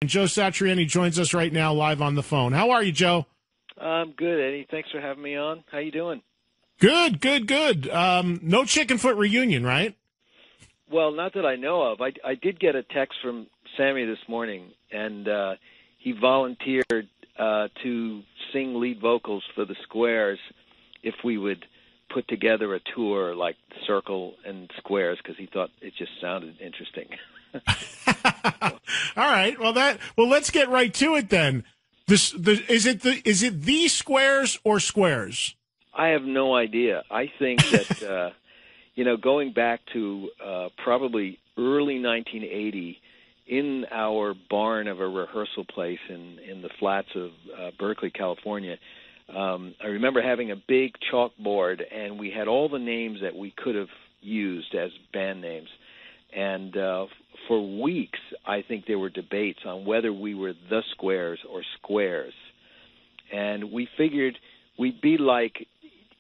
And Joe Satriani joins us right now live on the phone. How are you, Joe? I'm good, Eddie. Thanks for having me on. How you doing? Good. No chicken foot reunion, right? Well, not that I know of. I did get a text from Sammy this morning, and he volunteered to sing lead vocals for the Squares if we would put together a tour like Circle and Squares, because he thought it just sounded interesting. All right. Well, let's get right to it then. Is it the Squares or Squares? I have no idea. I think that going back to probably early 1980, in our barn of a rehearsal place in the flats of Berkeley, California, I remember having a big chalkboard, and we had all the names that we could have used as band names. And for weeks, I think there were debates on whether we were the Squares or Squares. And we figured we'd be like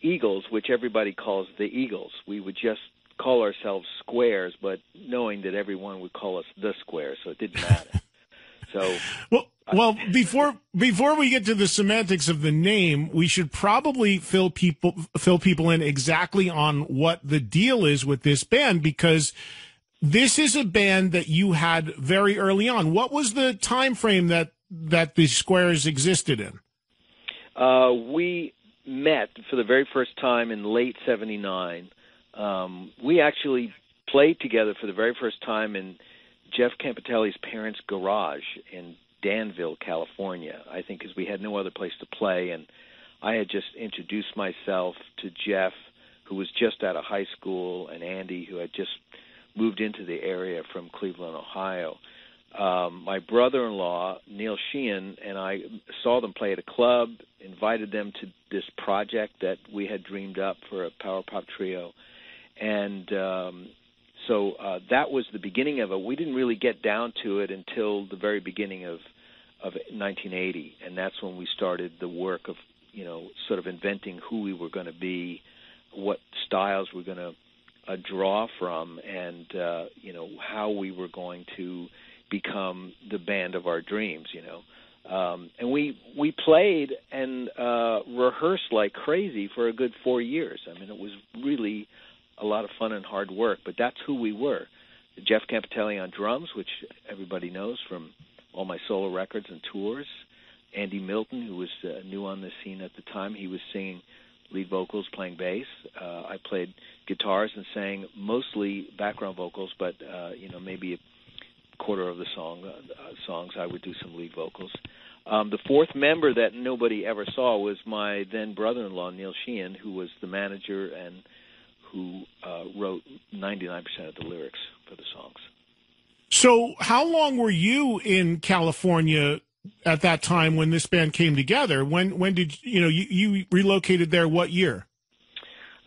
Eagles, which everybody calls the Eagles. We would just call ourselves Squares, but knowing that everyone would call us the Squares, so it didn't matter. So well, before we get to the semantics of the name, we should probably fill people in exactly on what the deal is with this band, because this is a band that you had very early on. What was the time frame that the Squares existed in? We met for the very first time in late '79. We actually played together for the very first time in Jeff Campitelli's parents' garage in Danville, California, I think, because we had no other place to play. And I had just introduced myself to Jeff, who was just out of high school, and Andy, who had just moved into the area from Cleveland, Ohio. My brother-in-law, Neil Sheehan, and I saw them play at a club, invited them to this project that we had dreamed up for a power pop trio. And so that was the beginning of it. We didn't really get down to it until the very beginning of 1980, and that's when we started the work of, sort of inventing who we were going to be, what styles we're going to draw from, and how we were going to become the band of our dreams. And we played and rehearsed like crazy for a good 4 years. I mean, it was really a lot of fun and hard work, but that's who we were. Jeff Campitelli on drums, which everybody knows from all my solo records and tours. Andy Milton, who was new on the scene at the time, he was singing lead vocals, playing bass. I played guitars and sang mostly background vocals, but maybe a quarter of the songs I would do some lead vocals. The fourth member that nobody ever saw was my then brother-in-law, Neil Sheehan, who was the manager and who wrote 99% of the lyrics for the songs. So how long were you in California at that time when this band came together? When did you relocated there? What year?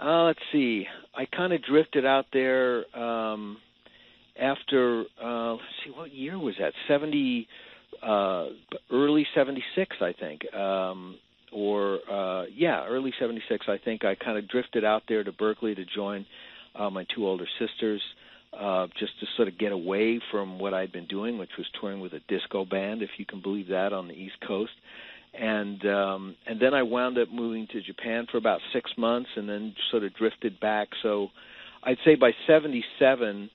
Let's see. I kind of drifted out there after. Let's see, what year was that? Early '76, I think. Early '76. I think I kind of drifted out there to Berkeley to join my two older sisters. Just to sort of get away from what I'd been doing, which was touring with a disco band, if you can believe that, on the East Coast. And then I wound up moving to Japan for about 6 months and then sort of drifted back. So I'd say by '77,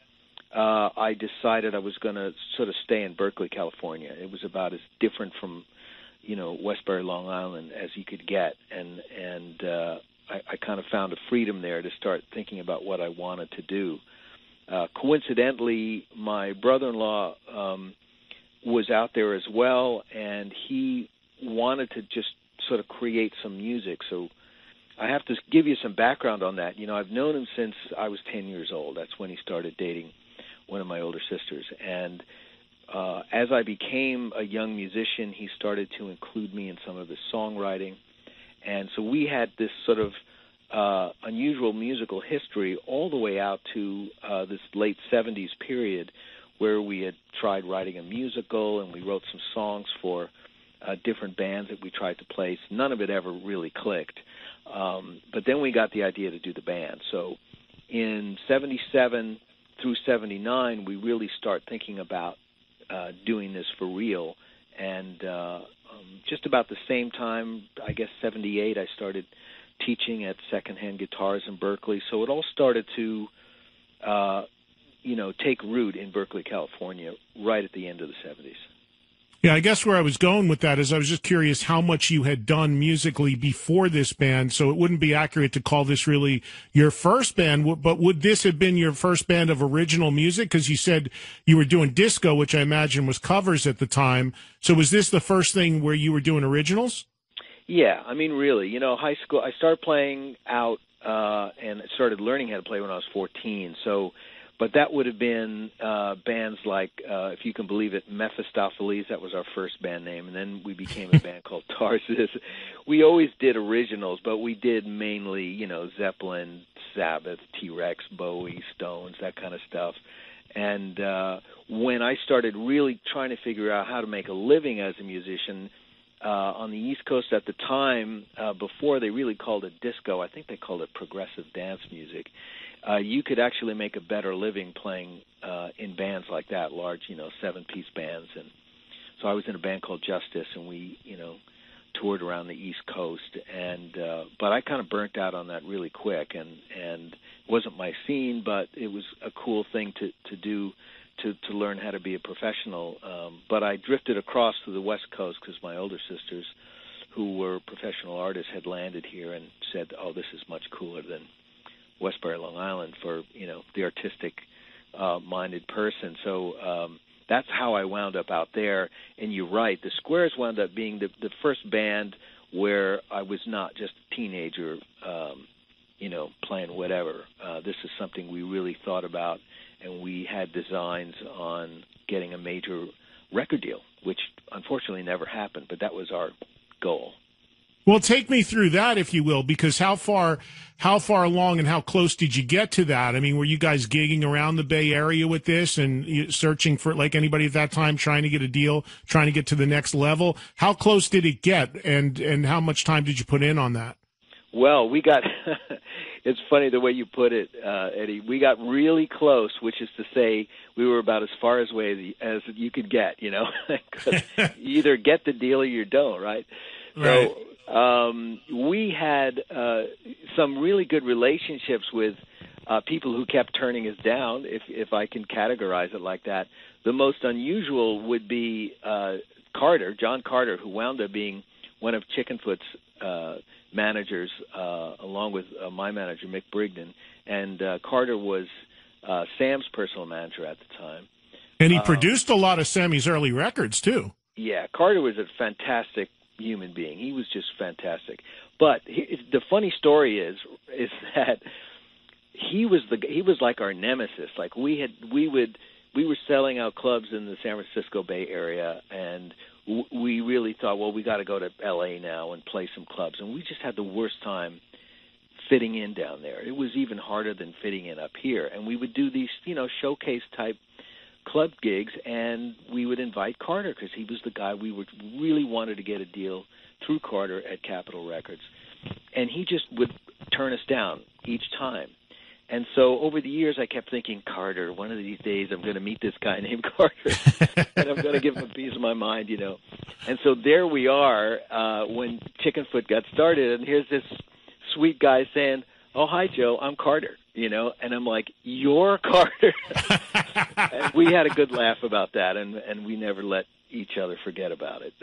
I decided I was going to sort of stay in Berkeley, California. It was about as different from, Westbury, Long Island as you could get. And I kind of found a freedom there to start thinking about what I wanted to do. Coincidentally, my brother-in-law was out there as well, and he wanted to just sort of create some music. So I have to give you some background on that. I've known him since I was 10 years old. That's when he started dating one of my older sisters. And as I became a young musician, he started to include me in some of his songwriting. And so we had this sort of unusual musical history all the way out to this late 70s period where we had tried writing a musical and we wrote some songs for different bands that we tried to place. None of it ever really clicked. But then we got the idea to do the band. So in '77 through '79, we really start thinking about doing this for real. And just about the same time, I guess 78, I started teaching at Secondhand Guitars in Berkeley. So it all started to, take root in Berkeley, California, right at the end of the 70s. Yeah, I guess where I was going with that is I was just curious how much you had done musically before this band, so it wouldn't be accurate to call this really your first band, but would this have been your first band of original music? Because you said you were doing disco, which I imagine was covers at the time. So was this the first thing where you were doing originals? Yeah, I mean, really, high school, I started playing out and started learning how to play when I was 14, but that would have been bands like, if you can believe it, Mephistopheles. That was our first band name. And then we became a band called Tarsus. We always did originals, but we did mainly, Zeppelin, Sabbath, T-Rex, Bowie, Stones, that kind of stuff. And when I started really trying to figure out how to make a living as a musician, on the East Coast at the time, before they really called it disco, I think they called it progressive dance music. You could actually make a better living playing in bands like that, large, 7-piece bands. And so I was in a band called Justice, and we, toured around the East Coast. And but I kind of burnt out on that really quick, and it wasn't my scene, but it was a cool thing to do to learn how to be a professional. But I drifted across to the West Coast because my older sisters, who were professional artists, had landed here and said, "Oh, this is much cooler than Westbury, Long Island," for the artistic minded person. So that's how I wound up out there. And you're right, the Squares wound up being the first band where I was not just a teenager, playing whatever. This is something we really thought about, and we had designs on getting a major record deal, which unfortunately never happened, but that was our goal. Well, take me through that, if you will, because how far along and how close did you get to that? I mean, were you guys gigging around the Bay Area with this and searching for, like anybody at that time, trying to get a deal, trying to get to the next level? How close did it get, and how much time did you put in on that? Well, we got it's funny the way you put it, Eddie. We got really close, which is to say we were about as far away as you could get, 'cause you either get the deal or you don't, right? Right. So we had some really good relationships with people who kept turning us down, if I can categorize it like that. The most unusual would be John Carter, who wound up being one of Chickenfoot's managers, along with my manager, Mick Brigden. And Carter was Sam's personal manager at the time. And he produced a lot of Sammy's early records, too. Yeah, Carter was a fantastic human being. He was just fantastic. But the funny story is that he was like our nemesis. Like we were selling out clubs in the San Francisco Bay Area, and we really thought, well, we got to go to L.A. now and play some clubs. And we just had the worst time fitting in down there. It was even harder than fitting in up here. And we would do these, showcase type club gigs, and we would invite Carter because he was the guy we would really wanted to get a deal through Carter at Capitol Records. And he just would turn us down each time. And so over the years, I kept thinking, Carter, one of these days I'm going to meet this guy named Carter, and I'm going to give him a piece of my mind, And so there we are when Chickenfoot got started, and here's this sweet guy saying, "Oh, hi, Joe, I'm Carter," and I'm like, "You're Carter?" And we had a good laugh about that, and we never let each other forget about it.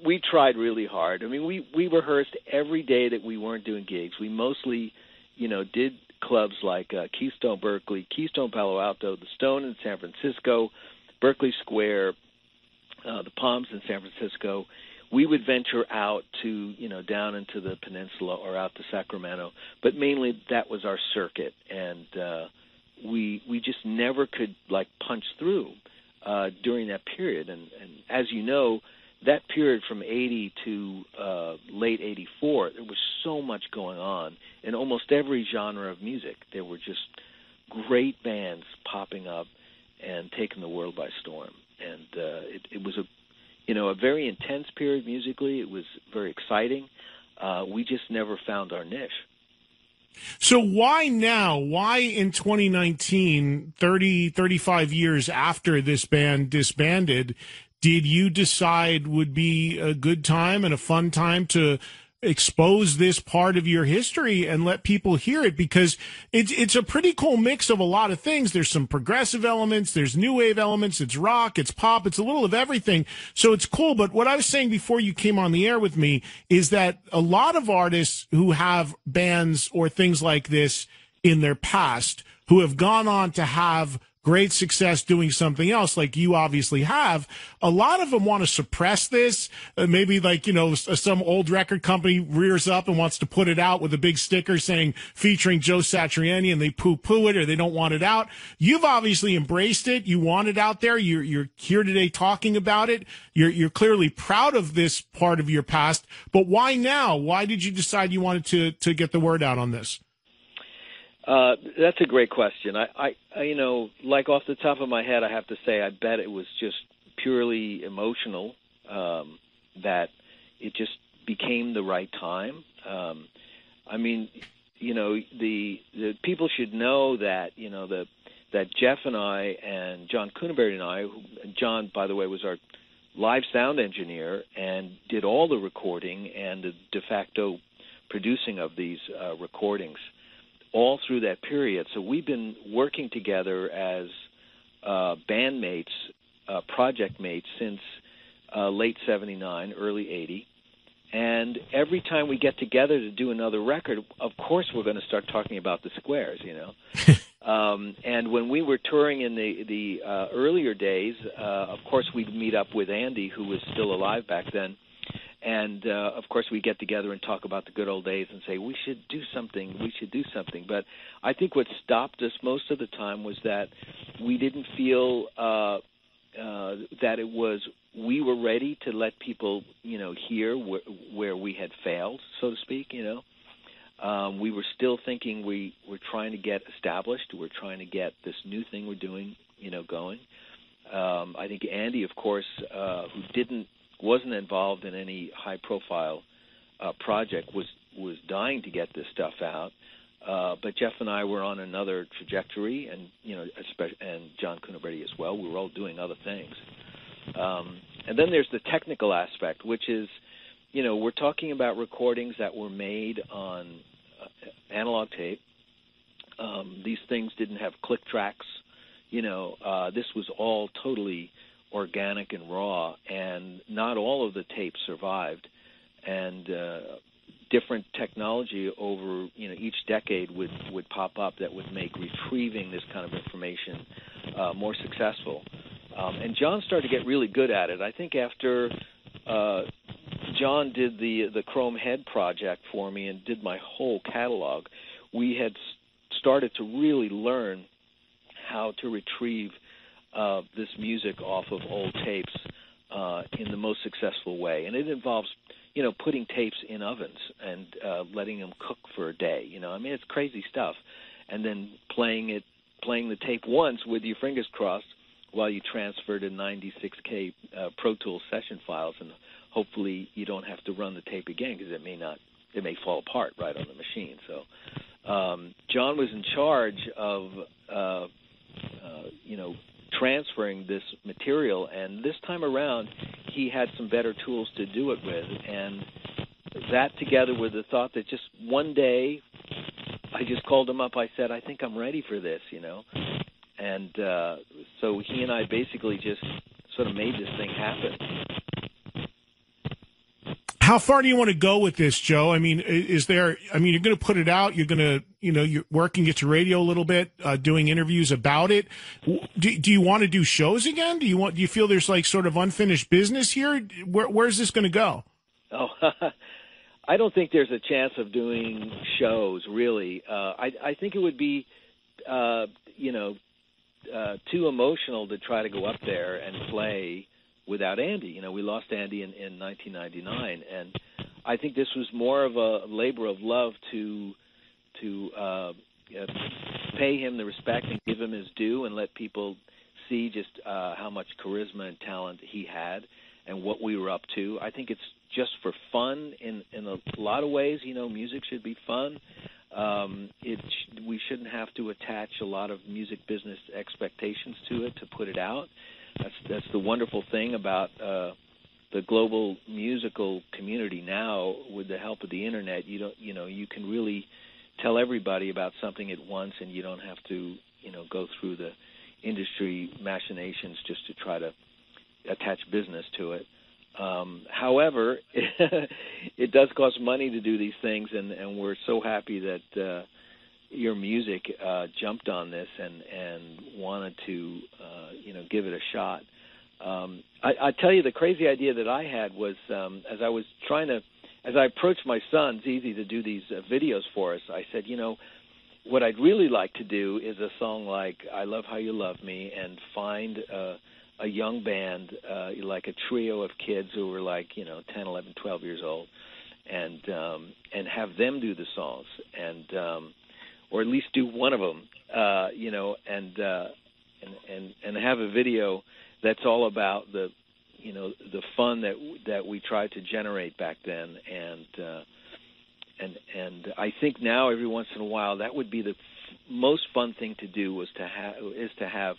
We tried really hard. I mean, we rehearsed every day that we weren't doing gigs. We mostly, did clubs like Keystone Berkeley, Keystone Palo Alto, the Stone in San Francisco, Berkeley Square, the Palms in San Francisco. We would venture out to, down into the peninsula or out to Sacramento, but mainly that was our circuit, and we just never could punch through during that period. And as you know, that period from 80 to late 84, there was so much going on in almost every genre of music. There were just great bands popping up and taking the world by storm. And it was a very intense period musically. It was very exciting. We just never found our niche. So why now? Why in 2019, 30, 35 years after this band disbanded, did you decide would be a good time and a fun time to expose this part of your history and let people hear it? Because it's a pretty cool mix of a lot of things. There's some progressive elements, there's new wave elements, it's rock, it's pop, it's a little of everything. So it's cool. But what I was saying before you came on the air with me is that a lot of artists who have bands or things like this in their past, who have gone on to have great success doing something else, like you obviously have, a lot of them want to suppress this. Maybe like, some old record company rears up and wants to put it out with a big sticker saying featuring Joe Satriani, and they poo-poo it or they don't want it out. You've obviously embraced it. You want it out there. You're here today talking about it. You're clearly proud of this part of your past, but why now? Why did you decide you wanted to get the word out on this? That's a great question. I like off the top of my head, I have to say, I bet it was just purely emotional, that it just became the right time. The people should know that, that Jeff and I and John Kunaberry and I, John, by the way, was our live sound engineer and did all the recording and the de facto producing of these recordings all through that period. So we've been working together as bandmates, project mates since late 79, early 80. And every time we get together to do another record, of course we're going to start talking about the Squares, And when we were touring in the earlier days, of course we'd meet up with Andy, who was still alive back then. And, of course, we get together and talk about the good old days and say, we should do something. But I think what stopped us most of the time was that we didn't feel that we were ready to let people, hear where we had failed, so to speak, We were still thinking we were trying to get established. We're trying to get this new thing we're doing, going. I think Andy, of course, who wasn't involved in any high-profile project, was dying to get this stuff out. But Jeff and I were on another trajectory, and and John Kunaberry as well. We were all doing other things. And then there's the technical aspect, which is, we're talking about recordings that were made on analog tape. These things didn't have click tracks. This was all totally organic and raw, and not all of the tapes survived. And different technology over each decade would pop up that would make retrieving this kind of information more successful. And John started to get really good at it. I think after John did the Chrome Head project for me and did my whole catalog, we had started to really learn how to retrieve this music off of old tapes in the most successful way. And it involves, putting tapes in ovens and letting them cook for a day. It's crazy stuff. And then playing the tape once with your fingers crossed while you transfer to 96K Pro Tools session files, and hopefully you don't have to run the tape again because it may fall apart right on the machine. So John was in charge of transferring this material, and this time around he had some better tools to do it with, and that together with the thought that just one day I just called him up, I said, I think I'm ready for this, and so he and I basically just sort of made this thing happen. How far do you want to go with this, Joe? you're going to put it out. You're going to, you're working at your radio a little bit, doing interviews about it. Do you want to do shows again? Do you feel there's like sort of unfinished business here? Where's this going to go? Oh, I don't think there's a chance of doing shows, really. I think it would be, too emotional to try to go up there and play without Andy. We lost Andy in 1999, and I think this was more of a labor of love to pay him the respect and give him his due and let people see just how much charisma and talent he had and what we were up to. I think it's just for fun in a lot of ways. Music should be fun. We shouldn't have to attach a lot of music business expectations to it to put it out. That's the wonderful thing about the global musical community now. With the help of the internet, you can really tell everybody about something at once, and you don't have to go through the industry machinations just to try to attach business to it. However, it does cost money to do these things, and we're so happy that your music jumped on this and wanted to give it a shot. I tell you, the crazy idea that I had was as I approached my son Zizi to do these videos for us, I said, what I'd really like to do is a song like I Love How You Love Me, and find a young band, like a trio of kids who were like 10, 11, 12 years old, and have them do the songs, and or at least do one of them, and have a video that's all about the fun that we tried to generate back then, and I think now every once in a while that would be the most fun thing to do is to have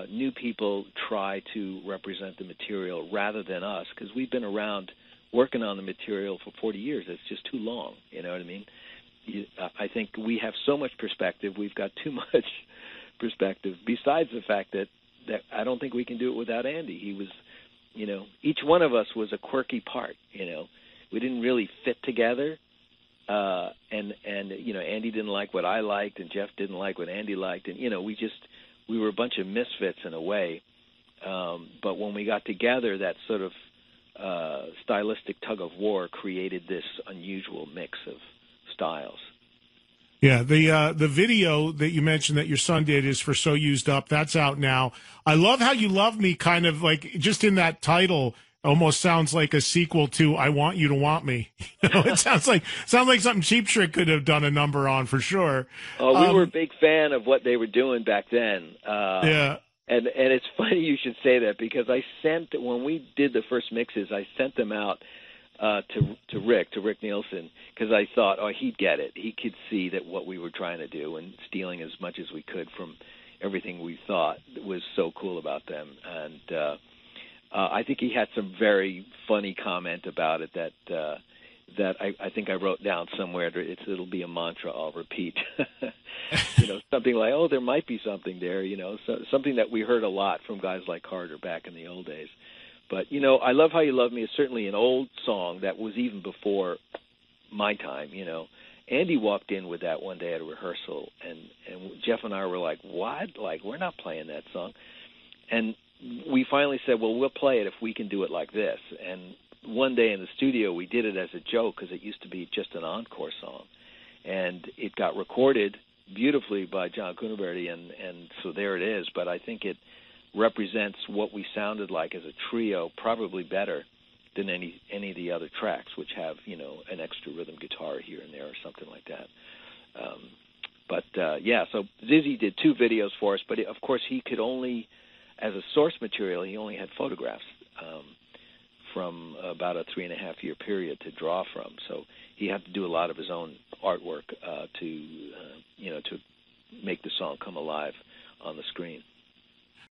new people try to represent the material rather than us, because we've been around working on the material for 40 years. It's just too long. You know what I mean? I think we have so much perspective. We've got too much perspective. Besides the fact that I don't think we can do it without Andy. He was, each one of us was a quirky part. We didn't really fit together. And Andy didn't like what I liked, and Jeff didn't like what Andy liked, and we were a bunch of misfits in a way. But when we got together, that sort of stylistic tug of war created this unusual mix of styles. Yeah, the video that you mentioned that your son did is for So Used Up. That's out now. I Love How You Love Me, kind of like just in that title, almost sounds like a sequel to I Want You to Want Me. It sounds like something Cheap Trick could have done a number on for sure. Oh, we were a big fan of what they were doing back then. Yeah. And it's funny you should say that, because when we did the first mixes, I sent them out to Rick Nielsen, because I thought, he'd get it. He could see that what we were trying to do, and stealing as much as we could from everything we thought was so cool about them. And I think he had some very funny comment about it that I think I wrote down somewhere. It'll be a mantra I'll repeat. Something like, there might be something there, something that we heard a lot from guys like Carter back in the old days. But, I Love How You Love Me is certainly an old song that was even before my time, Andy walked in with that one day at a rehearsal, and Jeff and I were like, what? Like, we're not playing that song. And we finally said, well, we'll play it if we can do it like this. And one day in the studio, we did it as a joke, because it used to be just an encore song. And it got recorded beautifully by John Cuniberti, and so there it is. But I think it represents what we sounded like as a trio probably better than any of the other tracks, which have, an extra rhythm guitar here and there or something like that. So Zizzy did 2 videos for us, but of course he could only, as a source material, he only had photographs from about a 3.5-year period to draw from. So he had to do a lot of his own artwork to make the song come alive on the screen.